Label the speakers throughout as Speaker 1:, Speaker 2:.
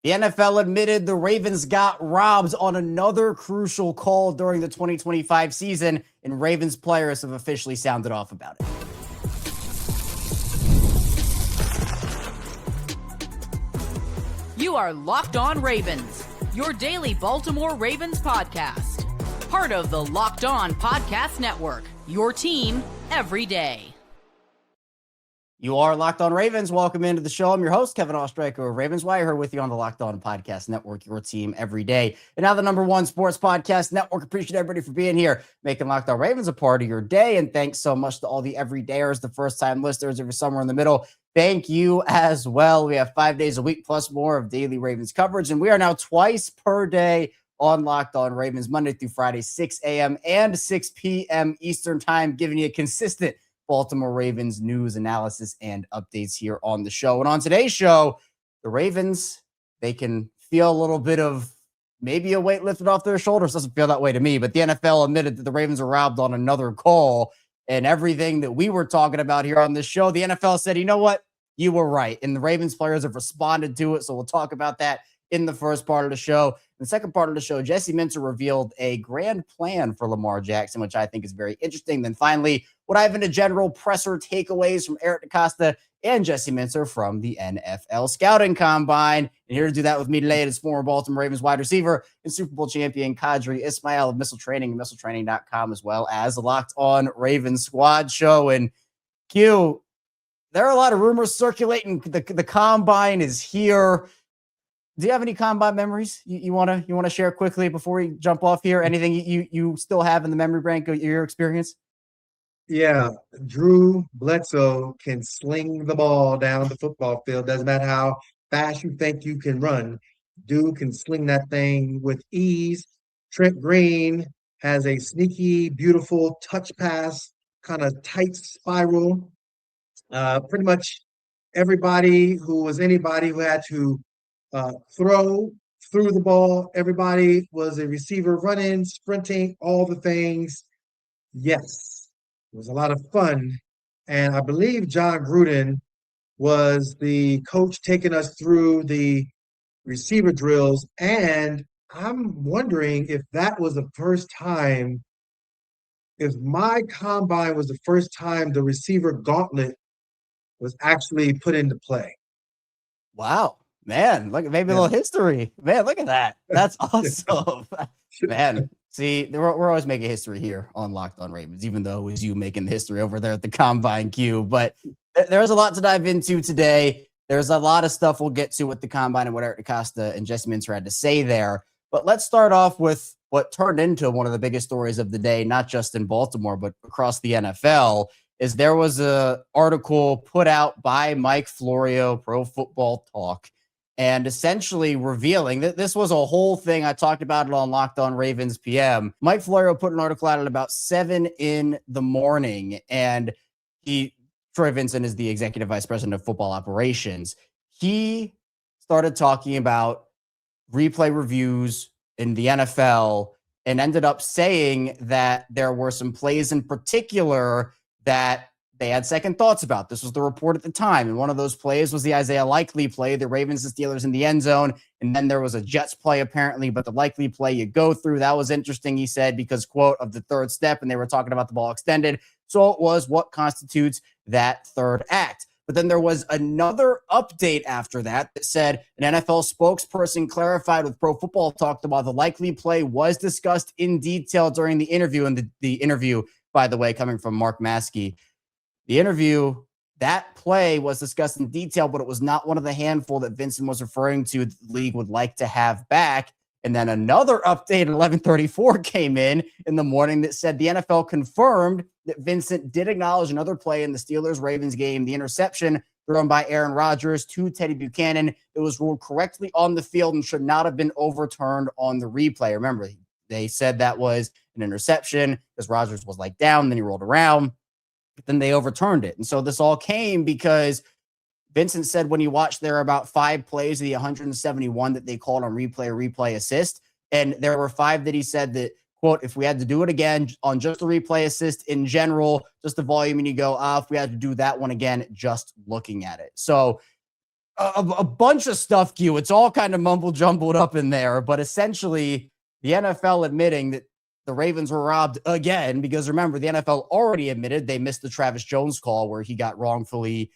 Speaker 1: The NFL admitted the Ravens got robbed on another crucial call during the 2025 season, and Ravens players have officially sounded off about it.
Speaker 2: You are Locked On Ravens, your daily Baltimore Ravens podcast. Part of the Locked On Podcast Network, your team every day.
Speaker 1: You are Locked On Ravens. Welcome into the show. I'm your host, Kevin Oestreicher of Ravens Wire, here with you on the Locked On Podcast Network, your team every day. And now the #1 sports podcast network. Appreciate everybody for being here, making Locked On Ravens a part of your day. And thanks so much to all the everydayers, the first-time listeners, if you're somewhere in the middle. Thank you as well. We have 5 days a week plus more of daily Ravens coverage. And we are now twice per day on Locked On Ravens, Monday through Friday, 6 a.m. and 6 p.m. Eastern time, giving you a consistent Baltimore Ravens news, analysis, and updates here on the show. And on today's show, the Ravens, they can feel a little bit of maybe a weight lifted off their shoulders. Doesn't feel that way to me, but the NFL admitted that the Ravens were robbed on another call, and everything that we were talking about here on this show, the NFL said, you know what? You were right. And the Ravens players have responded to it. So we'll talk about that in the first part of the show. In the second part of the show, Jesse Minter revealed a grand plan for Lamar Jackson, which I think is very interesting. Then finally, what I have in a general presser takeaways from Derrick DeCosta and Jesse Minter from the NFL Scouting Combine. And here to do that with me today is former Baltimore Ravens wide receiver and Super Bowl champion Qadry Ismail of Missile Training and MissileTraining.com, as well as the Locked On Ravens Squad show. And Q, there are a lot of rumors circulating. The Combine is here. Do you have any Combine memories you want to share quickly before we jump off here? Anything you still have in the memory bank of your experience?
Speaker 3: Yeah, Drew Bledsoe can sling the ball down the football field. Doesn't matter how fast you think you can run. Dude can sling that thing with ease. Trent Green has a sneaky, beautiful touch pass, kind of tight spiral. Pretty much anybody who had to threw the ball. Everybody was a receiver, running, sprinting, all the things. Yes. It was a lot of fun. And I believe John Gruden was the coach taking us through the receiver drills. And I'm wondering if that was the first time, if my combine was the first time the receiver gauntlet was actually put into play.
Speaker 1: Wow. Man, look, maybe a little history. Man, look at that. That's awesome. Man, see, we're always making history here on Locked On Ravens, even though it was you making the history over there at the Combine Q. But there's a lot to dive into today. There's a lot of stuff we'll get to with the Combine and what Derrick DeCosta and Jesse Minter had to say there. But let's start off with what turned into one of the biggest stories of the day, not just in Baltimore, but across the NFL, is there was a article put out by Mike Florio, Pro Football Talk, and essentially revealing that this was a whole thing. I talked about it on Locked On Ravens PM. Mike Florio put an article out at about 7 a.m, and Troy Vincent is the executive vice president of football operations. He started talking about replay reviews in the NFL and ended up saying that there were some plays in particular that they had second thoughts about. This was the report at the time. And one of those plays was the Isaiah Likely play, the Ravens and Steelers in the end zone. And then there was a Jets play apparently, but the Likely play you go through, that was interesting, he said, because, quote, of the third step, and they were talking about the ball extended. So it was what constitutes that third act. But then there was another update after that said an NFL spokesperson clarified with Pro Football Talk about the Likely play was discussed in detail during the interview. And the interview, by the way, coming from Mark Maskey, the interview, that play was discussed in detail, but it was not one of the handful that Vincent was referring to the league would like to have back. And then another update at 11:34 came in the morning that said the NFL confirmed that Vincent did acknowledge another play in the Steelers-Ravens game, the interception thrown by Aaron Rodgers to Teddye Buchanan. It was ruled correctly on the field and should not have been overturned on the replay. Remember, they said that was an interception because Rodgers was like down, then he rolled around. But then they overturned it. And so this all came because Vincent said when he watched, there were about 5 plays of the 171 that they called on replay assist. And there were 5 that he said that, quote, if we had to do it again on just the replay assist in general, just the volume, and you go, if we had to do that one again, just looking at it. So a bunch of stuff, Q. It's all kind of mumble jumbled up in there, but essentially the NFL admitting that the Ravens were robbed again, because remember, the NFL already admitted they missed the Travis Jones call where he got wrongfully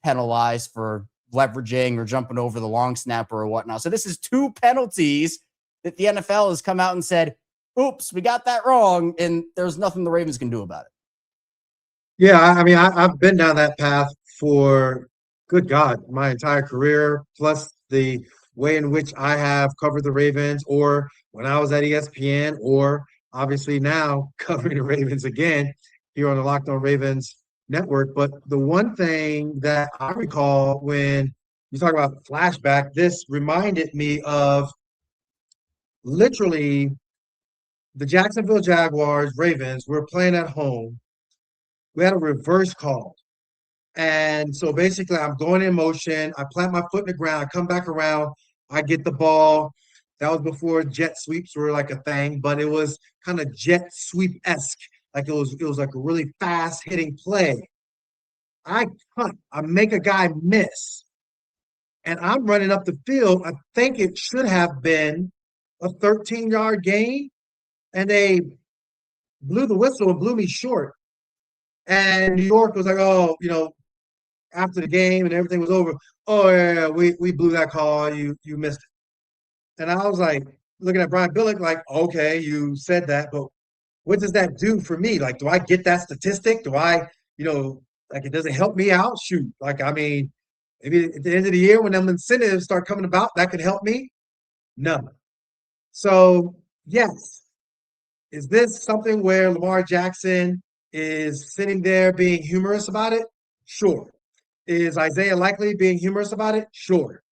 Speaker 1: penalized for leveraging or jumping over the long snapper or whatnot. So this is 2 penalties that the NFL has come out and said, oops, we got that wrong, and there's nothing the Ravens can do about it.
Speaker 3: Yeah, I mean, I've been down that path for, good God, my entire career, plus the way in which I have covered the Ravens, or when I was at ESPN, or obviously now covering the Ravens again here on the Locked On Ravens network. But the one thing that I recall when you talk about flashback, this reminded me of literally the Jacksonville Jaguars, Ravens were playing at home. We had a reverse call. And so basically, I'm going in motion. I plant my foot in the ground. I come back around. I get the ball. That was before jet sweeps were like a thing, but it was kind of jet sweep-esque. Like it was like a really fast hitting play. I cut. I make a guy miss. And I'm running up the field. I think it should have been a 13-yard gain. And they blew the whistle and blew me short. And New York was like, oh, after the game and everything was over, oh, yeah, we blew that call. You missed it. And I was like, looking at Brian Billick, like, okay, you said that, but what does that do for me? Like, do I get that statistic? Do I, like, it doesn't help me out? Shoot. Like, I mean, maybe at the end of the year when them incentives start coming about, that could help me? No. So, yes. Is this something where Lamar Jackson is sitting there being humorous about it? Sure. Is Isaiah Likely being humorous about it? Sure.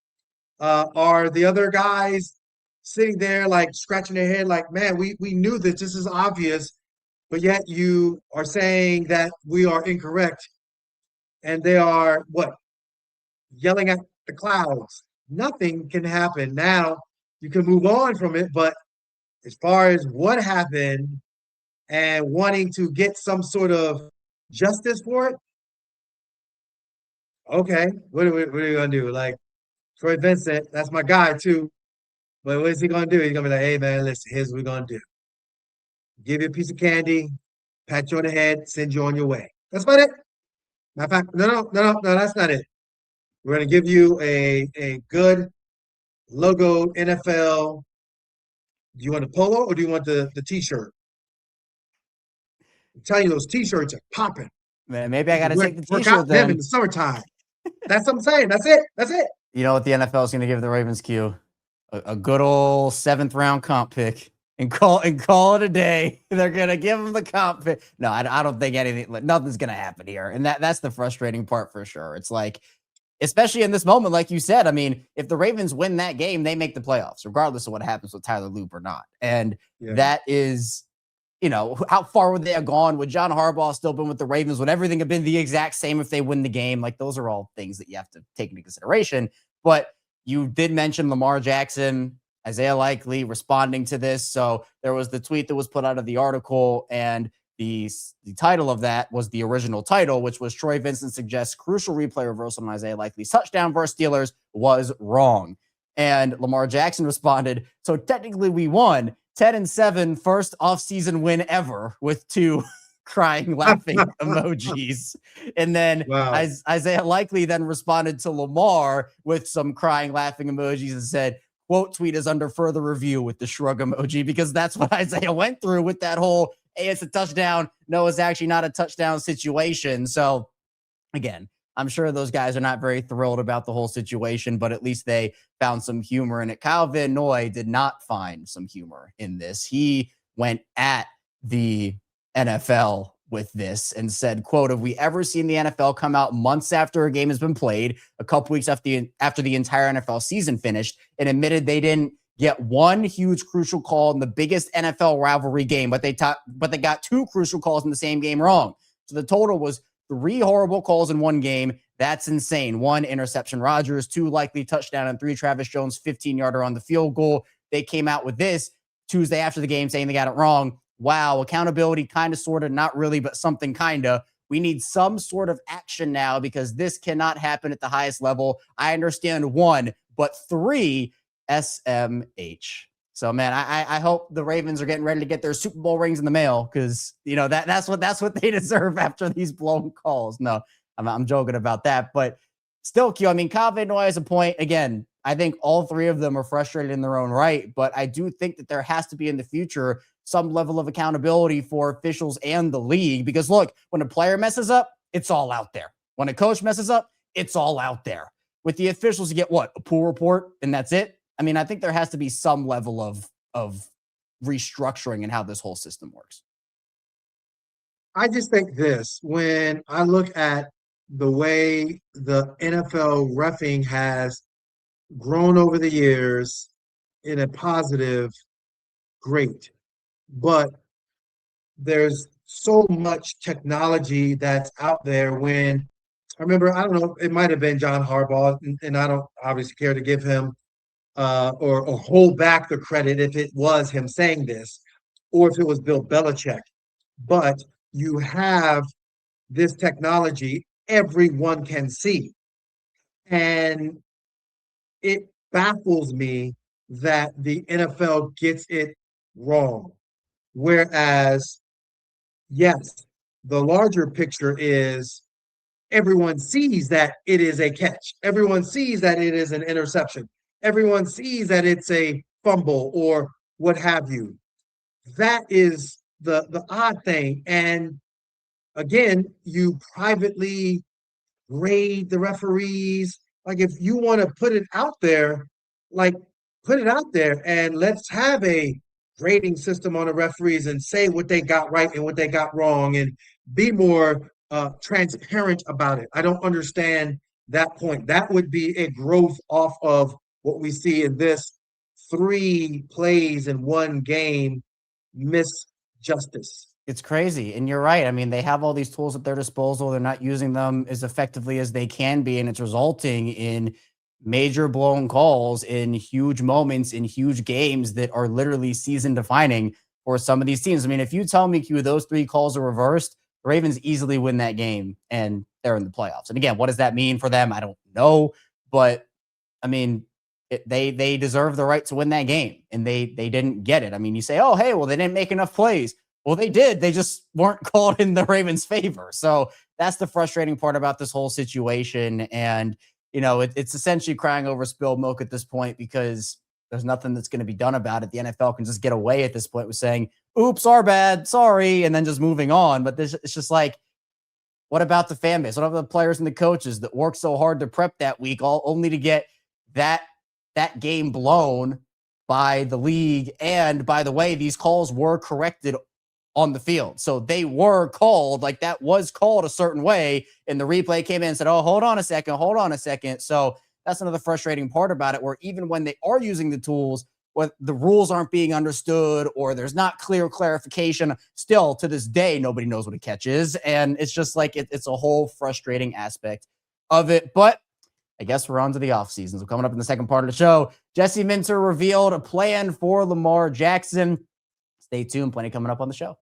Speaker 3: Are the other guys sitting there like scratching their head like, man, we knew this is obvious, but yet you are saying that we are incorrect, and they are what? Yelling at the clouds. Nothing can happen. Now you can move on from it, but as far as what happened and wanting to get some sort of justice for it, okay, what are we going to do? Like, Troy Vincent, that's my guy too. But what is he going to do? He's going to be like, hey, man, listen, here's what we're going to do. Give you a piece of candy, pat you on the head, send you on your way. That's about it. Matter of fact, no, that's not it. We're going to give you a good logo NFL. Do you want the polo or do you want the T-shirt? I'm telling you, those T-shirts are popping.
Speaker 1: Man, maybe I got to take the
Speaker 3: Work
Speaker 1: T-shirt
Speaker 3: out
Speaker 1: then.
Speaker 3: them in the summertime. That's what I'm saying. That's it. That's it.
Speaker 1: You know what the NFL is going to give the Ravens, Q? A good old 7th round comp pick and call it a day. They're going to give them the comp pick. No, I don't think nothing's going to happen here. And that's the frustrating part for sure. It's like, especially in this moment, like you said, I mean, if the Ravens win that game, they make the playoffs, regardless of what happens with Tyler Loop or not. And that is, how far would they have gone? Would John Harbaugh still been with the Ravens? Would everything have been the exact same if they win the game? Like, those are all things that you have to take into consideration. But you did mention Lamar Jackson, Isaiah Likely responding to this. So there was the tweet that was put out of the article, and the title of that was the original title, which was Troy Vincent suggests crucial replay reversal on Isaiah Likely's touchdown versus Steelers was wrong. And Lamar Jackson responded, so technically we won 10-7, first offseason win ever, with 2 crying, laughing emojis. And then Isaiah Likely then responded to Lamar with some crying, laughing emojis and said, quote tweet is under further review with the shrug emoji, because that's what Isaiah went through with that whole, hey, it's a touchdown. No, it's actually not a touchdown situation. So again, I'm sure those guys are not very thrilled about the whole situation, but at least they found some humor in it. Kyle Van Noy did not find some humor in this. He went at the NFL with this and said, quote, have we ever seen the NFL come out months after a game has been played, a couple weeks after the entire NFL season finished, and admitted they didn't get one huge crucial call in the biggest NFL rivalry game, but they got 2 crucial calls in the same game wrong. So the total was 3 horrible calls in one game. That's insane. 1 interception Rodgers, 2 likely touchdown, and 3 Travis Jones 15-yarder on the field goal. They came out with this Tuesday after the game saying they got it wrong. Wow, accountability, kind of, sort of, not really, but something kind of. We need some sort of action now because this cannot happen at the highest level. I understand 1, but 3, SMH. So, man, I hope the Ravens are getting ready to get their Super Bowl rings in the mail because, that's what they deserve after these blown calls. No, I'm joking about that. But still, Q, I mean, Kyle Van Noy has a point. Again, I think all 3 of them are frustrated in their own right. But I do think that there has to be in the future some level of accountability for officials and the league. Because, look, when a player messes up, it's all out there. When a coach messes up, it's all out there. With the officials, you get what? A pool report, and that's it? I mean, I think there has to be some level of restructuring in how this whole system works.
Speaker 3: I just think this, when I look at the way the NFL reffing has grown over the years in a positive, great, but there's so much technology that's out there. When I remember, I don't know, it might have been John Harbaugh, and I don't obviously care to give him or hold back the credit if it was him saying this, or if it was Bill Belichick. But you have this technology everyone can see. And it baffles me that the NFL gets it wrong. Whereas, yes, the larger picture is everyone sees that it is a catch. Everyone sees that it is an interception. Everyone sees that it's a fumble or what have you. That is the odd thing. And again, you privately grade the referees. Like, if you want to put it out there, like, put it out there and let's have a grading system on the referees and say what they got right and what they got wrong and be more transparent about it. I don't understand that point. That would be a growth off of what we see in this 3 plays in 1 game misjustice.
Speaker 1: It's crazy. And you're right. I mean, they have all these tools at their disposal. They're not using them as effectively as they can be. And it's resulting in major blown calls in huge moments, in huge games that are literally season defining for some of these teams. I mean, if you tell me, Q, those 3 calls are reversed, the Ravens easily win that game and they're in the playoffs. And again, what does that mean for them? I don't know. But I mean, they deserve the right to win that game, and they didn't get it. I mean, you say, oh, hey, well, they didn't make enough plays. Well, they did. They just weren't called in the Ravens' favor. So that's the frustrating part about this whole situation. And, it's essentially crying over spilled milk at this point because there's nothing that's going to be done about it. The NFL can just get away at this point with saying, oops, our bad, sorry, and then just moving on. But it's just like, what about the fan base? What about the players and the coaches that worked so hard to prep that week, all only to get that game blown by the league? And by the way, these calls were corrected on the field. So they were called, like that was called a certain way. And the replay came in and said, oh, hold on a second. So that's another frustrating part about it, where even when they are using the tools, what the rules aren't being understood or there's not clear clarification, still to this day, nobody knows what a catch is. And it's just like, it's a whole frustrating aspect of it. But I guess we're on to the off season. So coming up in the second part of the show, Jesse Minter revealed a plan for Lamar Jackson. Stay tuned. Plenty coming up on the show.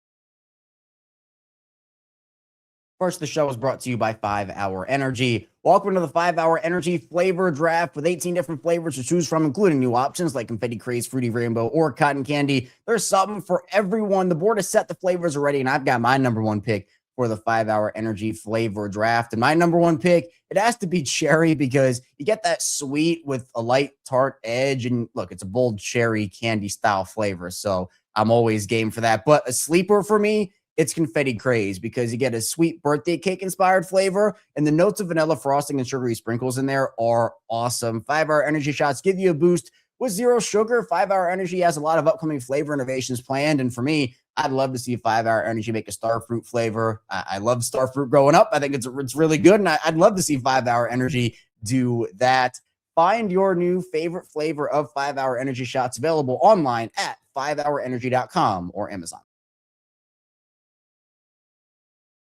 Speaker 1: First, the show is brought to you by 5-Hour Energy. Welcome to the 5-Hour Energy Flavor Draft with 18 different flavors to choose from, including new options like Confetti Craze, Fruity Rainbow, or Cotton Candy. There's something for everyone. The board is set. The flavors are ready, and I've got my number 1 pick for the 5-Hour Energy Flavor Draft. And my number 1 pick, it has to be cherry because you get that sweet with a light tart edge. And look, it's a bold cherry candy style flavor, so I'm always game for that. But a sleeper for me, it's Confetti Craze because you get a sweet birthday cake inspired flavor, and the notes of vanilla frosting and sugary sprinkles in there are awesome. 5-Hour Energy shots give you a boost with 0 sugar. 5-Hour Energy has a lot of upcoming flavor innovations planned, and for me, I'd love to see 5-Hour Energy make a star fruit flavor. I loved star fruit growing up. I think it's really good, and I'd love to see 5-Hour Energy do that. Find your new favorite flavor of 5-Hour Energy shots available online at 5hourenergy.com or Amazon.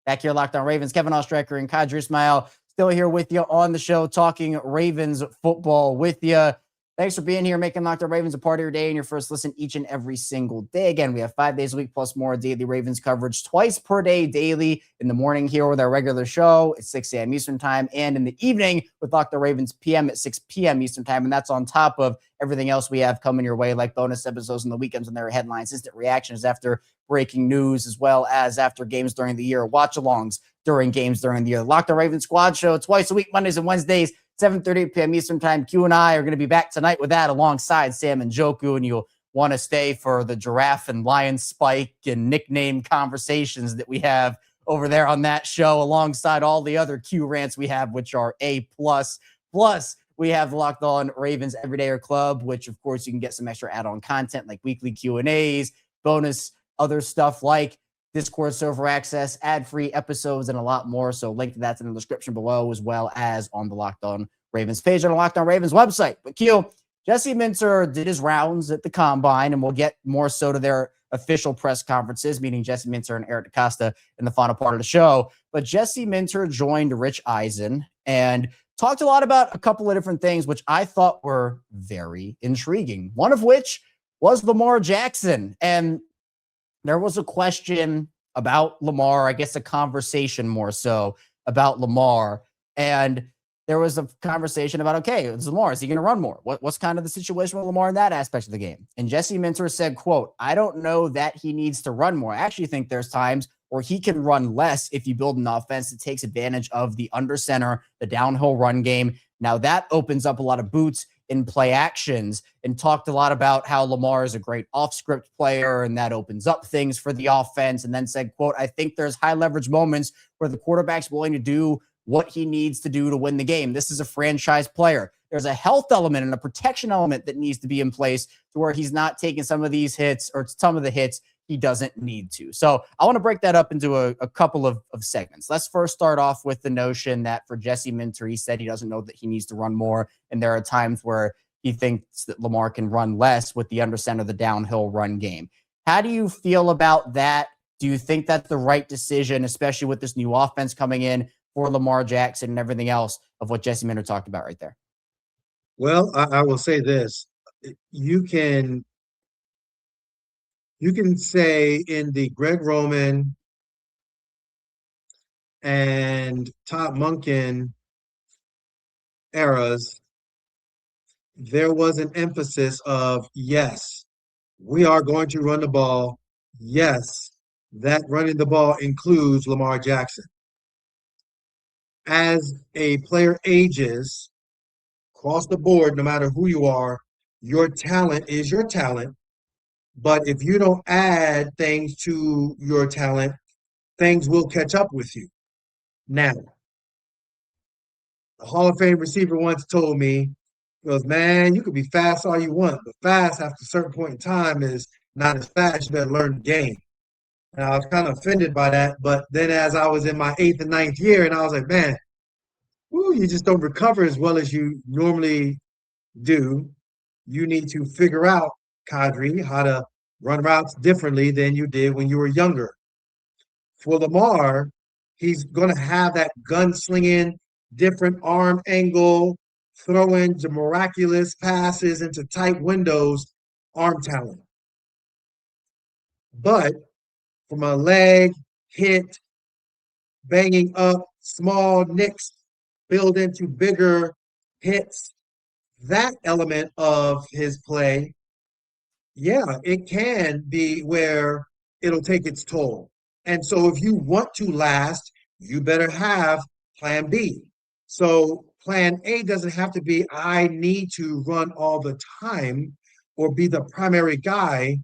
Speaker 1: Back here, Locked On Ravens, Kevin Oestreicher and Qadry Ismail still here with you on the show, talking Ravens football with you. Thanks for being here, making Locked On Ravens a part of your day and your first listen each and every single day. Again, we have 5 days a week plus more daily Ravens coverage twice per day daily in the morning here with our regular show at 6 a.m. Eastern time and in the evening with Locked On Ravens PM at 6 p.m. Eastern time. And that's on top of everything else we have coming your way, like bonus episodes on the weekends and their headlines, instant reactions after breaking news, as well as after games during the year, watch-alongs during games during the year. Locked On Ravens Squad Show twice a week, Mondays and Wednesdays, 7:30 p.m. Eastern time. Q and I are going to be back tonight with that alongside Sam and Joku, and you'll want to stay for the giraffe and lion spike and nickname conversations that we have over there on that show alongside all the other Q rants we have, which are A+. Plus, we have the Locked On Ravens Everydayer Club, which, of course, you can get some extra add-on content like weekly Q&As, bonus other stuff like Discord server access, ad-free episodes, and a lot more. So link to that's in the description below, as well as on the Locked On Ravens page on the Locked On Ravens website. But Q, Jesse Minter did his rounds at the Combine, and we'll get more so to their official press conferences, meeting Jesse Minter and Eric DeCosta in the final part of the show. But Jesse Minter joined Rich Eisen and talked a lot about a couple of different things, which I thought were very intriguing. One of which was Lamar Jackson. And there was a question about Lamar, I guess a conversation more so about Lamar. And there was a conversation about, okay, it's Lamar. Is he going to run more? What's kind of the situation with Lamar in that aspect of the game? And Jesse Minter said, quote, I don't know that he needs to run more. I actually think there's times where he can run less if you build an offense that takes advantage of the under center, the downhill run game. Now that opens up a lot of boots in play actions, and talked a lot about how Lamar is a great off-script player and that opens up things for the offense, and then said, quote, I think there's high leverage moments where the quarterback's willing to do what he needs to do to win the game. This is a franchise player. There's a health element and a protection element that needs to be in place to where he's not taking some of these hits or some of the hits he doesn't need to. So I want to break that up into a couple of segments. Let's first start off with the notion that for Jesse Minter, he said he doesn't know that he needs to run more. And there are times where he thinks that Lamar can run less with the under center, the downhill run game. How do you feel about that? Do you think that's the right decision, especially with this new offense coming in for Lamar Jackson and everything else of what Jesse Minter talked about right there?
Speaker 3: Well, I will say this. You can say in the Greg Roman and Todd Monken eras, there was an emphasis of, yes, we are going to run the ball. Yes, that running the ball includes Lamar Jackson. As a player ages, across the board, no matter who you are, your talent is your talent. But if you don't add things to your talent, things will catch up with you. Now, the Hall of Fame receiver once told me, he goes, man, you could be fast all you want, but fast after a certain point in time is not as fast. You better learn the game. And I was kind of offended by that. But then as I was in my 8th and 9th year, and I was like, man, you just don't recover as well as you normally do. You need to figure out, Qadry, how to run routes differently than you did when you were younger. For Lamar, he's going to have that gunslinging, different arm angle, throwing the miraculous passes into tight windows, arm talent. But from a leg hit, banging up, small nicks, build into bigger hits, that element of his play, yeah, it can be where it'll take its toll. And so if you want to last, you better have plan B. So plan A doesn't have to be, I need to run all the time or be the primary guy.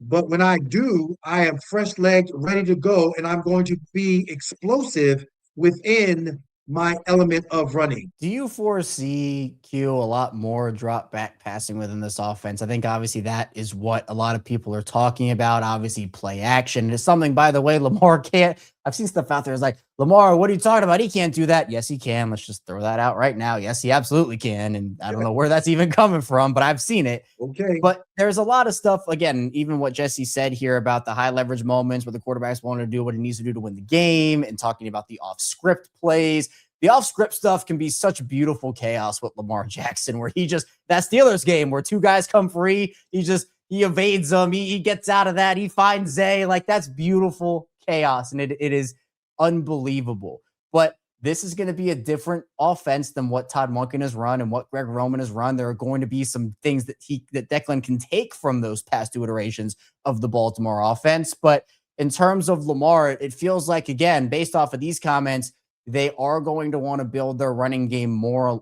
Speaker 3: But when I do, I am fresh-legged, ready to go, and I'm going to be explosive within my element of running.
Speaker 1: Do you foresee, Q, a lot more drop back passing within this offense? I think obviously that is what a lot of people are talking about. Obviously play action is something, by the way, Lamar can't. I've seen stuff out there. It's like, Lamar, what are you talking about? He can't do that. Yes, he can. Let's just throw that out right now. Yes, he absolutely can. And I don't know where that's even coming from, but I've seen it.
Speaker 3: Okay.
Speaker 1: But there's a lot of stuff, again, even what Jesse said here about the high leverage moments where the quarterback's wanting to do what he needs to do to win the game and talking about the off script plays, the off-script stuff can be such beautiful chaos with Lamar Jackson, where that Steelers game where two guys come free, he evades them, he gets out of that, he finds Zay. Like, that's beautiful chaos, and it is unbelievable. But this is going to be a different offense than what Todd Monken has run and what Greg Roman has run. There are going to be some things that Declan can take from those past two iterations of the Baltimore offense. But in terms of Lamar, it feels like, again, based off of these comments, they are going to want to build their running game more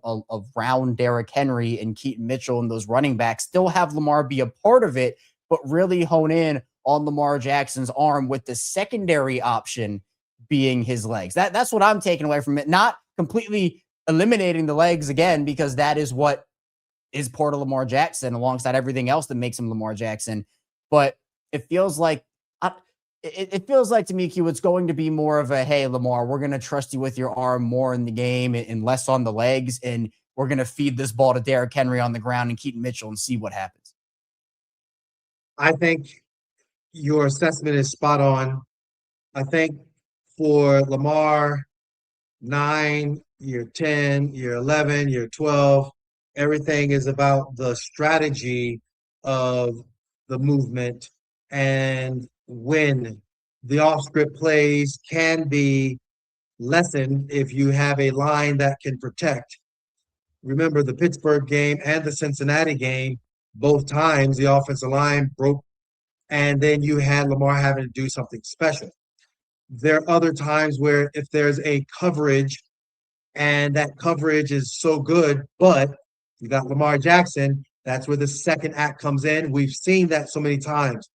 Speaker 1: around Derrick Henry and Keaton Mitchell and those running backs. Still have Lamar be a part of it, but really hone in on Lamar Jackson's arm with the secondary option being his legs. That's what I'm taking away from it. Not completely eliminating the legs again, because that is what is part of Lamar Jackson alongside everything else that makes him Lamar Jackson. But it feels like to me, Q, it's going to be more of a, hey, Lamar, we're going to trust you with your arm more in the game and less on the legs. And we're going to feed this ball to Derrick Henry on the ground and Keaton Mitchell and see what happens.
Speaker 3: I think your assessment is spot on. I think for Lamar, 9, year 10, year 11, year 12, everything is about the strategy of the movement and when the off-script plays can be lessened if you have a line that can protect. Remember the Pittsburgh game and the Cincinnati game, both times the offensive line broke, and then you had Lamar having to do something special. There are other times where if there's a coverage and that coverage is so good, but you got Lamar Jackson, that's where the second act comes in. We've seen that so many times.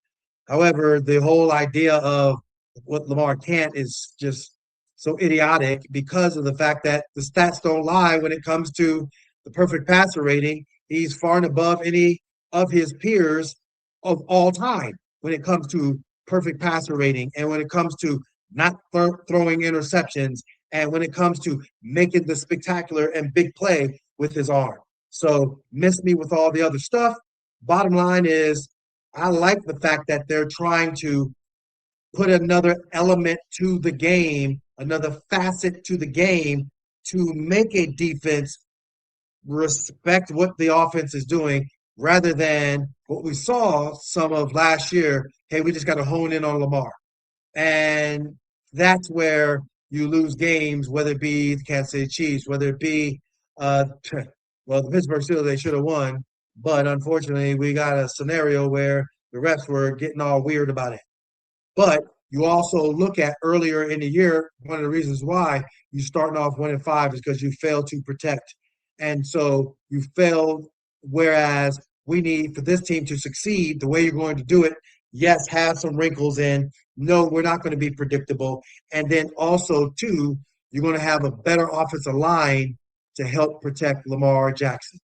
Speaker 3: However, the whole idea of what Lamar can't is just so idiotic because of the fact that the stats don't lie when it comes to the perfect passer rating. He's far and above any of his peers of all time when it comes to perfect passer rating and when it comes to not throwing interceptions and when it comes to making the spectacular and big play with his arm. So miss me with all the other stuff. Bottom line is, I like the fact that they're trying to put another element to the game, another facet to the game to make a defense respect what the offense is doing rather than what we saw some of last year. Hey, we just got to hone in on Lamar. And that's where you lose games, whether it be the Kansas City Chiefs, whether it be, the Pittsburgh Steelers, they should have won. But unfortunately, we got a scenario where the refs were getting all weird about it. But you also look at earlier in the year, one of the reasons why you're starting off 1-5 is because you failed to protect. And so you failed, whereas we need for this team to succeed, the way you're going to do it, yes, have some wrinkles in. No, we're not going to be predictable. And then also, too, you're going to have a better offensive line to help protect Lamar Jackson.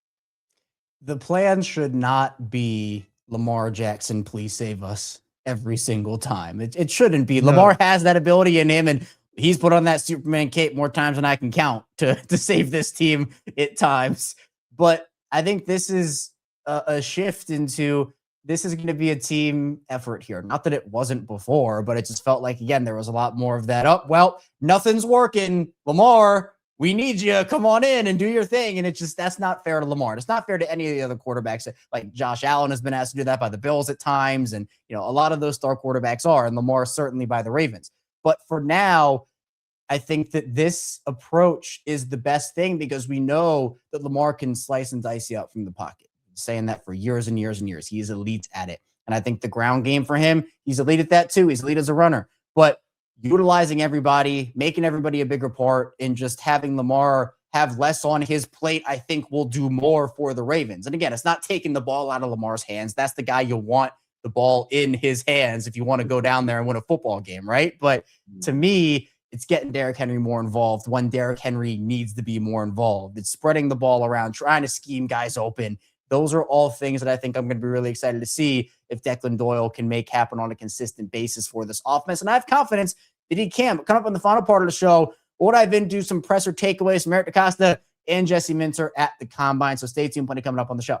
Speaker 1: The plan should not be Lamar Jackson, please save us every single time. It shouldn't be. No. Lamar has that ability in him, and he's put on that Superman cape more times than I can count to save this team at times. But I think this is a shift into this is going to be a team effort here. Not that it wasn't before, but it just felt like, again, there was a lot more of that. Oh, well, nothing's working. Lamar, we need you. Come on in and do your thing. And it's just, that's not fair to Lamar. It's not fair to any of the other quarterbacks. Like Josh Allen has been asked to do that by the Bills at times. And, you know, a lot of those star quarterbacks are, and Lamar certainly by the Ravens. But for now, I think that this approach is the best thing because we know that Lamar can slice and dice you out from the pocket. Saying that for years and years and years. He is elite at it. And I think the ground game for him, he's elite at that too. He's elite as a runner. But utilizing everybody, making everybody a bigger part, and just having Lamar have less on his plate, I think will do more for the Ravens. And again, it's not taking the ball out of Lamar's hands. That's the guy you want the ball in his hands if you want to go down there and win a football game, right? But to me, it's getting Derrick Henry more involved when Derrick Henry needs to be more involved. It's spreading the ball around, trying to scheme guys open. Those are all things that I think I'm going to be really excited to see if Declan Doyle can make happen on a consistent basis for this offense. And I have confidence that he can. But coming up in the final part of the show, we'll dive into some presser takeaways from Eric DeCosta and Jesse Minter at the Combine. So stay tuned, plenty coming up on the show.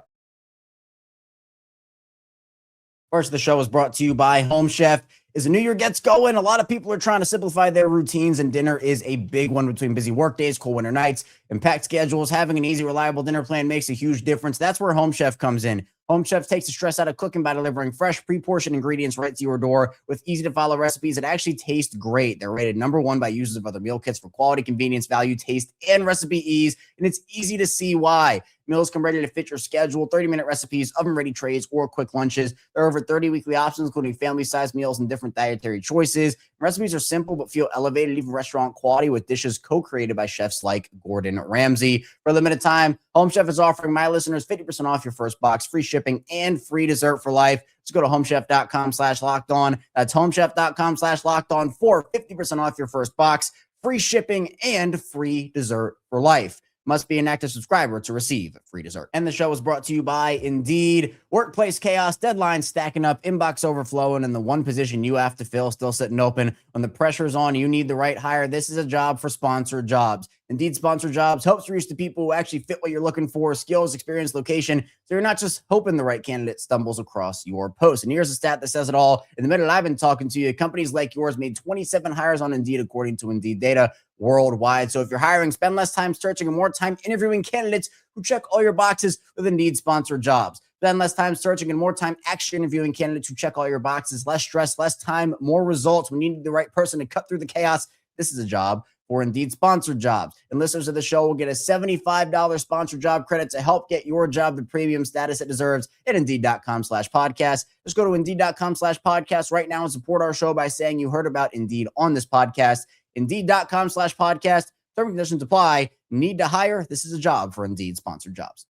Speaker 1: First, the show is brought to you by HomeChef. as the new year gets going, a lot of people are trying to simplify their routines, and dinner is a big one. Between busy work days, cold winter nights, and packed schedules, having an easy, reliable dinner plan makes a huge difference. That's where HomeChef comes in. HomeChef takes the stress out of cooking by delivering fresh, pre-portioned ingredients right to your door with easy-to-follow recipes that actually taste great. They're rated #1 by users of other meal kits for quality, convenience, value, taste, and recipe ease, and it's easy to see why. Meals come ready to fit your schedule, 30-minute recipes, oven-ready trays, or quick lunches. There are over 30 weekly options, including family-sized meals and different dietary choices. Recipes are simple but feel elevated, even restaurant quality, with dishes co-created by chefs like Gordon Ramsay. For a limited time, HomeChef is offering my listeners 50% off your first box, free shipping, and free dessert for life. Just go to homechef.com/lockedon. That's homechef.com/lockedon for 50% off your first box, free shipping, and free dessert for life. Must be an active subscriber to receive free dessert. And the show is brought to you by Indeed. Workplace chaos, deadlines stacking up, inbox overflowing, and the one position you have to fill still sitting open. When the pressure's on, you need the right hire. This is a job for sponsored jobs. Indeed Sponsored Jobs helps reach the people who actually fit what you're looking for, skills, experience, location, so you're not just hoping the right candidate stumbles across your post. And here's a stat that says it all. In the minute I've been talking to you, companies like yours made 27 hires on Indeed, according to Indeed data worldwide. So if you're hiring, spend less time searching and more time interviewing candidates who check all your boxes with Indeed Sponsored Jobs. Spend less time searching and more time actually interviewing candidates who check all your boxes. Less stress, less time, more results. When you need the right person to cut through the chaos, this is a job for Indeed Sponsored Jobs. And listeners of the show will get a $75 sponsored job credit to help get your job the premium status it deserves at Indeed.com/podcast. Just go to Indeed.com/podcast right now and support our show by saying you heard about Indeed on this podcast. Indeed.com/podcast. Terms and conditions apply. Need to hire? This is a job for Indeed Sponsored Jobs.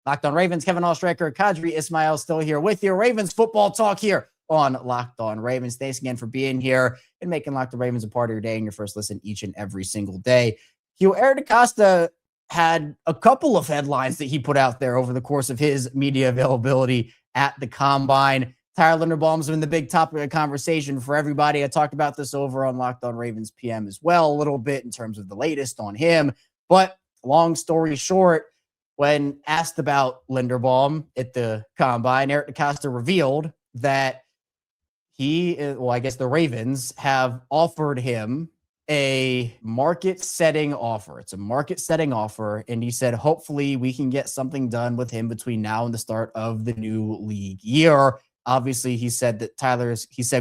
Speaker 1: Locked on Ravens, Kevin Oestreicher, Qadry Ismail still here with you. Ravens football talk here on Locked on Ravens. Thanks again for being here and making Locked on Ravens a part of your day and your first listen each and every single day. Eric DeCosta had a couple of headlines that he put out there over the course of his media availability at the Combine. Tyler Linderbaum's been the big topic of conversation for everybody. I talked about this over on Locked on Ravens PM as well, a little bit in terms of the latest on him. But long story short, when asked about Linderbaum at the Combine, Eric DeCosta revealed that the Ravens have offered him a market-setting offer. It's a market-setting offer, and he said, hopefully we can get something done with him between now and the start of the new league year. Obviously, he said that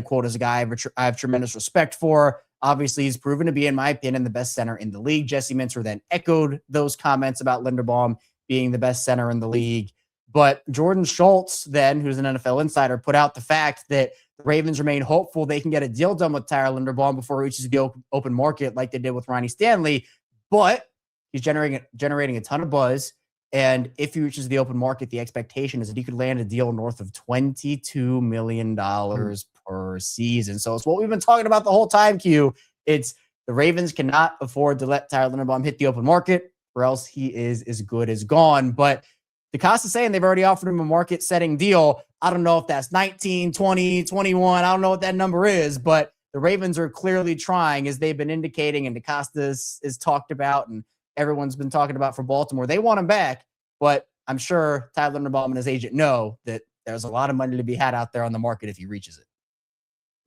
Speaker 1: quote, is a guy I have tremendous respect for. Obviously, he's proven to be, in my opinion, the best center in the league. Jesse Minter then echoed those comments about Linderbaum being the best center in the league. But Jordan Schultz, then, who's an NFL insider, put out the fact that the Ravens remain hopeful they can get a deal done with Tyler Linderbaum before he reaches the open market like they did with Ronnie Stanley. But he's generating a ton of buzz. And if he reaches the open market, the expectation is that he could land a deal north of $22 million per season. So it's what we've been talking about the whole time, Q. It's the Ravens cannot afford to let Tyler Linderbaum hit the open market, or else he is as good as gone. But DeCosta saying they've already offered him a market-setting deal. I don't know if that's 19, 20, 21. I don't know what that number is, but the Ravens are clearly trying, as they've been indicating, and DeCosta is talked about, and everyone's been talking about for Baltimore. They want him back, but I'm sure Tyler Linderbaum and his agent know that there's a lot of money to be had out there on the market if he reaches it.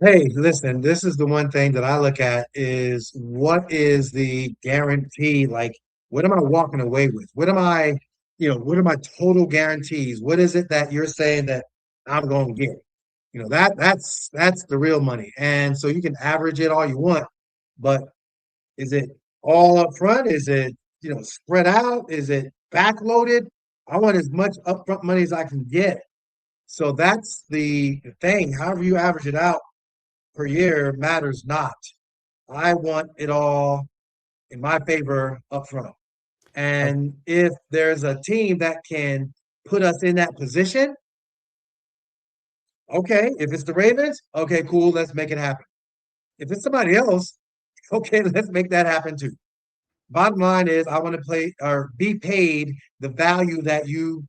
Speaker 3: Hey, listen, this is the one thing that I look at is what is the guarantee? Like, what am I walking away with? What are my total guarantees? What is it that you're saying that I'm going to get? That's the real money. And so you can average it all you want, but is it all up front? Is it, spread out? Is it backloaded? I want as much upfront money as I can get. So that's the thing. However you average it out per year matters not. I want it all in my favor up front. And if there's a team that can put us in that position, okay. If it's the Ravens, okay, cool, let's make it happen. If it's somebody else, okay, let's make that happen too. Bottom line is I want to play or be paid the value that you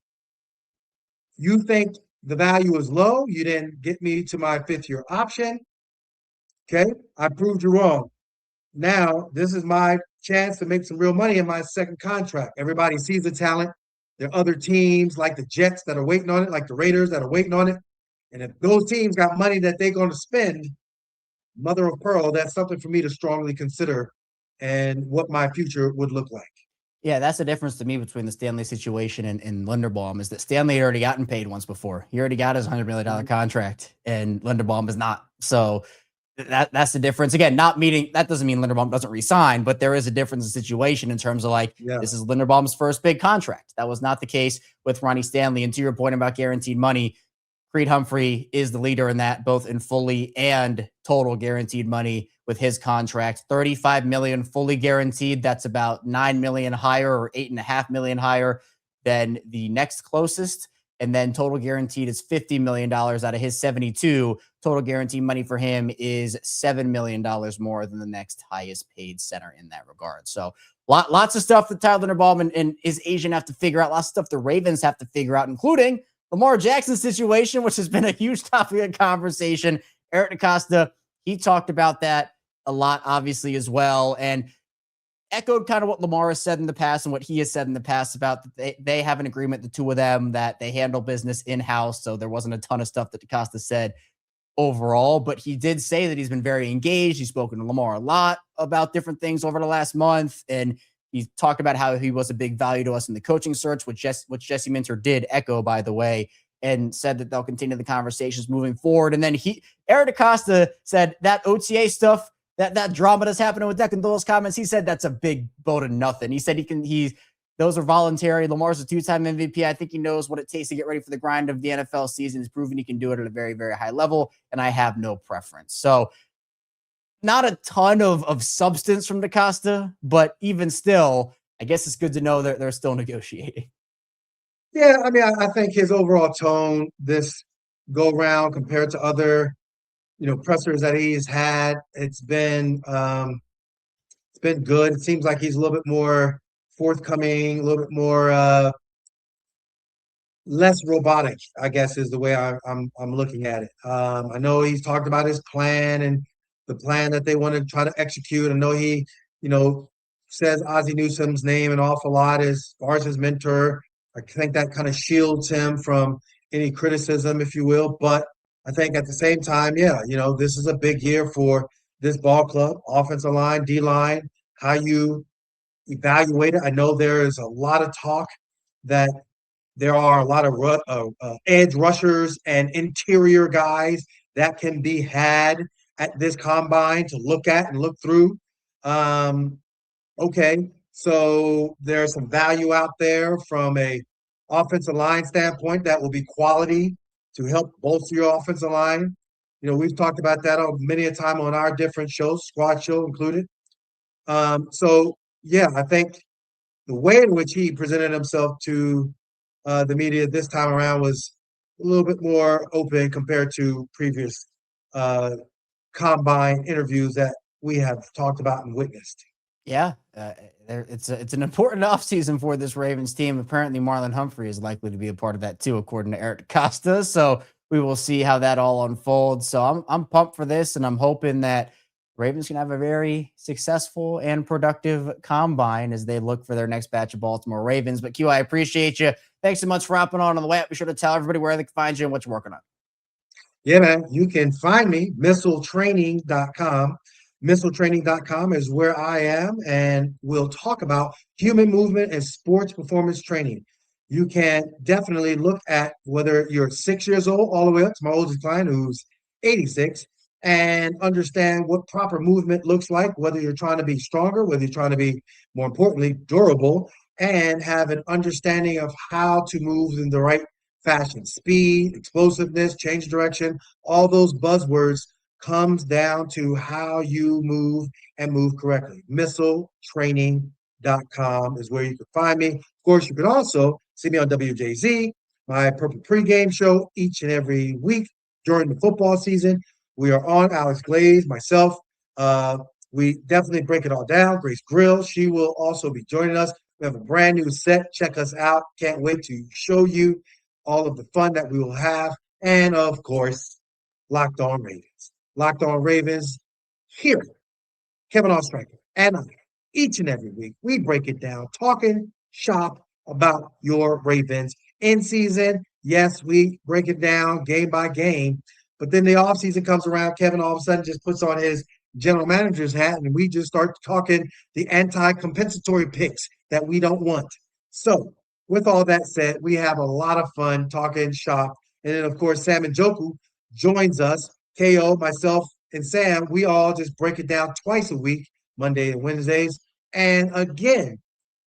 Speaker 3: think the value is low. You didn't get me to my 5th-year option. Okay, I proved you wrong. Now, this is my chance to make some real money in my second contract. Everybody sees the talent. There are other teams like the Jets that are waiting on it, like the Raiders that are waiting on it. And if those teams got money that they're going to spend, mother of pearl, that's something for me to strongly consider and what my future would look like.
Speaker 1: Yeah, that's the difference to me between the Stanley situation and Linderbaum is that Stanley had already gotten paid once before. He already got his $100 million contract, and Linderbaum is not. So that's the difference. Again, not meaning that doesn't mean Linderbaum doesn't resign, but there is a difference in situation in terms of like this is Linderbaum's first big contract. That was not the case with Ronnie Stanley. And to your point about guaranteed money, Creed Humphrey is the leader in that, both in fully and total guaranteed money with his contract. $35 million fully guaranteed. That's about $9 million higher or $8.5 million higher than the next closest. And then total guaranteed is $50 million out of his 72. Total guaranteed money for him is $7 million more than the next highest paid center in that regard. So lots of stuff that Tyler Linderbaum and his agent have to figure out. Lots of stuff the Ravens have to figure out, including Lamar Jackson situation, which has been a huge topic of conversation. Eric DeCosta, he talked about that a lot, obviously, as well, and echoed kind of what Lamar has said in the past and what he has said in the past about that they have an agreement, the two of them, that they handle business in-house. So there wasn't a ton of stuff that DeCosta said overall, but he did say that he's been very engaged. He's spoken to Lamar a lot about different things over the last month, and he talked about how he was a big value to us in the coaching search, which Jesse Minter did echo, by the way, and said that they'll continue the conversations moving forward. And then Eric DeCosta said that OTA stuff, that drama that's happening with Deck and those comments, he said that's a big boat of nothing. He said those are voluntary. Lamar's a two-time MVP. I think he knows what it takes to get ready for the grind of the NFL season. He's proven he can do it at a very, very high level, and I have no preference. So not a ton of substance from DeCosta, but even still, I guess it's good to know that they're still negotiating.
Speaker 3: Yeah, I mean, I think his overall tone this go round compared to other, pressers that he's had, it's been good. It seems like he's a little bit more forthcoming, a little bit more less robotic, I guess is the way I'm looking at it. I know he's talked about his plan and the plan that they want to try to execute. I know he, says Ozzie Newsome's name an awful lot as far as his mentor. I think that kind of shields him from any criticism, if you will. But I think at the same time, this is a big year for this ball club, offensive line, D line, how you evaluate it. I know there is a lot of talk that there are a lot of edge rushers and interior guys that can be had at this combine to look at and look through. Okay, so there's some value out there from a offensive line standpoint that will be quality to help bolster your offensive line. We've talked about that many a time on our different shows, squad show included. I think the way in which he presented himself to the media this time around was a little bit more open compared to previous combine interviews that we have talked about and witnessed.
Speaker 1: Yeah, it's an important offseason for this Ravens team. Apparently, Marlon Humphrey is likely to be a part of that too, according to Eric DeCosta. So we will see how that all unfolds. So I'm pumped for this, and I'm hoping that Ravens can have a very successful and productive combine as they look for their next batch of Baltimore Ravens. But Q, I appreciate you. Thanks so much for hopping on the way up. Be sure to tell everybody where they can find you and what you're working on.
Speaker 3: Yeah, man. You can find me, missiletraining.com. Missiletraining.com is where I am, and we'll talk about human movement and sports performance training. You can definitely look at whether you're 6 years old all the way up to my oldest client who's 86 and understand what proper movement looks like, whether you're trying to be stronger, whether you're trying to be, more importantly, durable, and have an understanding of how to move in the right fashion. Speed, explosiveness, change of direction, all those buzzwords comes down to how you move and move correctly. Missiletraining.com is where you can find me. Of course, you can also see me on WJZ, my Purple Pregame show each and every week during the football season. We are on, Alex Glaze, myself. We definitely break it all down. Grace Grill, she will also be joining us. We have a brand new set. Check us out. Can't wait to show you all of the fun that we will have. And, of course, Locked On Ravens. Locked On Ravens here. Kevin Oestreicher and I, each and every week, we break it down, talking shop about your Ravens in season Yes, we break it down game by game, but then the offseason comes around. Kevin all of a sudden just puts on his general manager's hat, and we just start talking the anti-compensatory picks that we don't want. So, with all that said, we have a lot of fun talking shop. And then, of course, Sam and Joku joins us. KO, myself, and Sam, we all just break it down twice a week, Monday and Wednesdays. And again,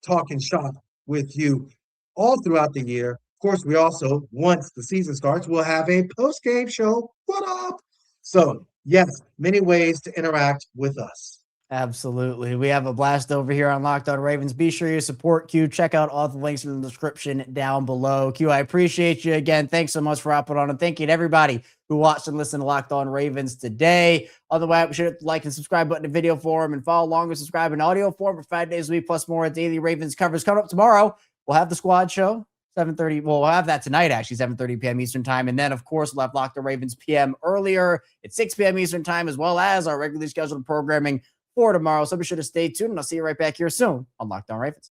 Speaker 3: talking shop with you all throughout the year. Of course, we also, once the season starts, we'll have a post-game show. What up? So, yes, many ways to interact with us.
Speaker 1: Absolutely. We have a blast over here on Locked On Ravens. Be sure you support Q. Check out all the links in the description down below. Q, I appreciate you again. Thanks so much for hopping on, and thank you to everybody who watched and listened to Locked On Ravens today. On the way, be sure to like and subscribe button in video form and follow along and subscribe in audio form for 5 days a week plus more daily Ravens covers. Coming up tomorrow, we'll have the squad show. 7:30. Well, we'll have that tonight, actually, 7:30 p.m. Eastern time. And then, of course, we'll have Locked On Ravens PM earlier at 6 p.m. Eastern time, as well as our regularly scheduled programming for tomorrow. So be sure to stay tuned, and I'll see you right back here soon on Locked On Ravens.